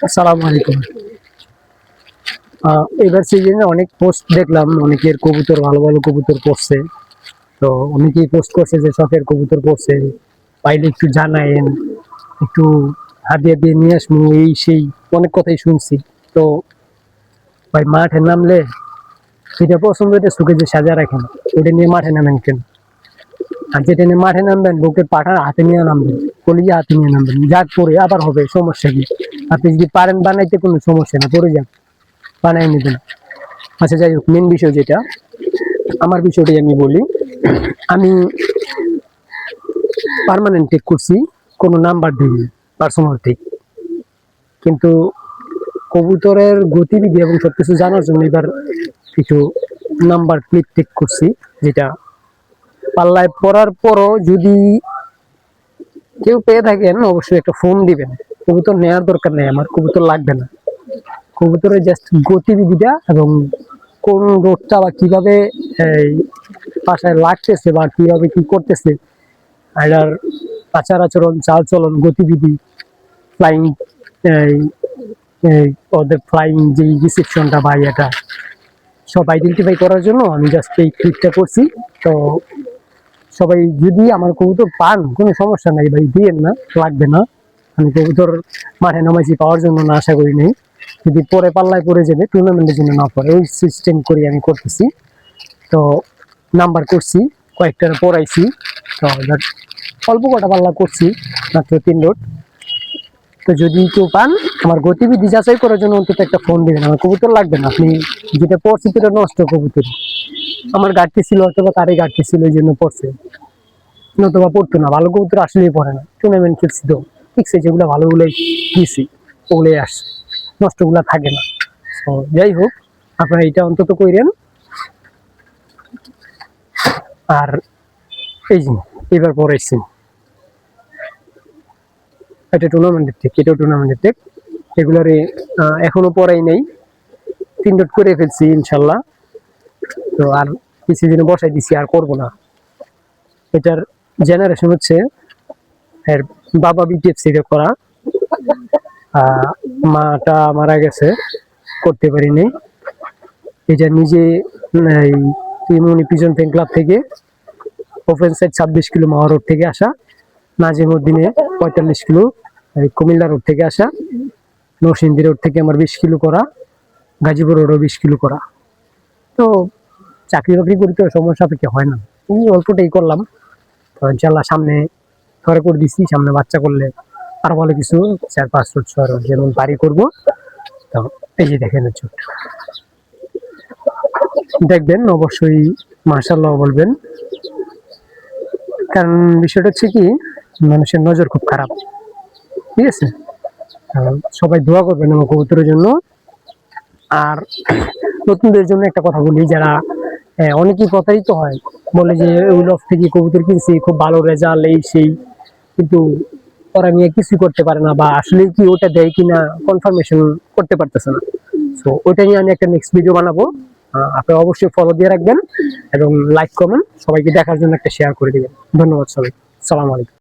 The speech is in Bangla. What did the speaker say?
আসসালামু আলাইকুম। এবার সিজনে অনেক পোস্ট দেখলাম, অনেকের কবুতর ভালো ভালো কবুতর পড়ছে। তো অনেকেই পোস্ট করছে যে শখের কবুতর পড়ছে, পাইলে একটু জানায়েন, একটু হাদিয়া দিয়ে নিয়ে আসবো, এই সেই অনেক কথাই শুনছি। তো ভাই মাঠে নামলে যেটা পছন্দ এটা সুখে যে সাজা রাখেন, ওটা নিয়ে মাঠে নামেন কেন? আর যেটা নিয়ে মাঠে নামবেন বুকের পাঠা হাতে নিয়ে নামবেন, কলিজা হাতে নিয়ে নামবেন, যাক পরে আবার হবে, সমস্যা কি? আপনি যদি পারেন বানাইতে কোনো সমস্যা না, পরে যান বানাই নেবেন। আচ্ছা যাই হোক, মেন বিষয় যেটা, আমার বিষয়টাই আমি বলি। আমি পার্মানেন্ট টেক করছি, কোনো নাম্বার দিইনি, পার্সোনাল টেক। কিন্তু কবুতরের গতিবিধি এবং সবকিছু জানার জন্য এবার কিছু নাম্বার ক্লিপ টেক করছি, যেটা পাল্লায় পড়ার পরও যদি কেউ পেয়ে থাকেন অবশ্যই একটা ফোন দিবেন। কবুতর নেওয়ার দরকার নেই, আমার কবুতর লাগবে না। কবুতরের জাস্ট গতিবিধিটা এবং কোন রোডটা বা কিভাবে এই বাসায় লাগতেছে বা কিভাবে কি করতেছে, এটার আচার আচরণ, চাল চলন, গতিবিধি, ফ্লাইং, ওদের ফ্লাইং যে রিসেপশনটা বা এটা সব আইডেন্টিফাই করার জন্য আমি জাস্ট এই ক্লিপটা করছি। তো সবাই যদি আমার কবুতর পান কোনো সমস্যা নাই ভাই, দিয়েন না, লাগবে না। আমি কবুতর মাঠে নামাইছি পাওয়ার জন্য না, আশা করি নেই। যদি পরে পাল্লায় পড়ে যাবে, টুর্নামেন্টের জন্য না পড়ে, ওই সিস্টেম করে আমি করতেছি। তো নাম্বার করছি, কয়েকটা পড়াইছি। তো অল্প কটা পাল্লা করছি, মাত্র 3 লোড। তো যদি কেউ পান আমার গতিবিধি যাচাই করার জন্য অন্তত একটা ফোন দিবেন, আমার কবুতর লাগবে না। আপনি যেটা পড়ছি সেটা নষ্ট কবুতর, আমার ঘাটতি ছিল অথবা তারই ঘাটতি ছিল, এই জন্য পড়ছে, নতুবা পড়তো না। ভালো কবুতর আসলেই পড়ে না, টুর্নামেন্ট খেলছি তো ঠিক আছে, যেগুলো ভালোগুলোই দিছি ওগুলোই আসছে, নষ্টগুলা থাকে না। তো যাই হোক, আপনারা এটা অন্তত কইরেন। আর এই যে এবার পড়াইছি, এটা টুর্নামেন্টের টেক, এটাও টুর্নামেন্টের টেক। এগুলারে এখনো পড়াই নেই, 3 ডট করে ফেলছি ইনশাল্লাহ। তো আর কিছুদিনে বসাই দিছি, আর করবো না। এটার জেনারেশন হচ্ছে এর বাবা বিটিএফসি তে করা, মাটা মারা গেছে, করতে পারিনি। এটা নিজে এই পিজন ফ্যান ক্লাব থেকে, ওপেন সাইড 26 কিলো মাওয়া রোড থেকে আসা, নাজিমউদ্দিনে 45 কিলো, কুমিল্লা রোড থেকে আসা, নরসিংদী রোড থেকে আমার 20 কিলো করা, গাজীপুর রোডও 20 কিলো করা। তো চাকরি বাকরি করি তো সমস্যা সাপেক্ষে হয় না, এই অল্পটাই করলাম। তো ইনশাল্লাহ সামনে ধরে করে দিচ্ছি, সামনে বাচ্চা করলে আরো ভালো কিছু 4-5 ফুট 6 যেমন বাড়ি করবো। তো এই যে দেখেন ছোট, দেখবেন অবশ্যই মাশাআল্লাহ বলবেন। কারণ বিষয়টা হচ্ছে কি, মানুষের নজর খুব খারাপ, ঠিক আছে? সবাই দোয়া করবেন আমার কবুতরের জন্য। আর নতুনদের জন্য একটা কথা বলি, যারা অনেকেই প্রতারিত হয়, বলে যে উইল অফ থেকে কবুতর কিনছি, খুব ভালো রেজাল্ট, এই সেই, কিন্তু ওরা নিয়ে কিছু করতে পারে না, বা আসলে কি ওটা দেয় কিনা কনফার্মেশন করতে পারতেছে না। তো ওইটা নিয়ে আমি একটা নেক্সট ভিডিও বানাবো। আপনারা অবশ্যই ফলো দিয়ে রাখবেন এবং লাইক কমেন্ট সবাইকে দেখার জন্য একটা শেয়ার করে দিবেন। ধন্যবাদ সবাই, সালাম আলাইকুম।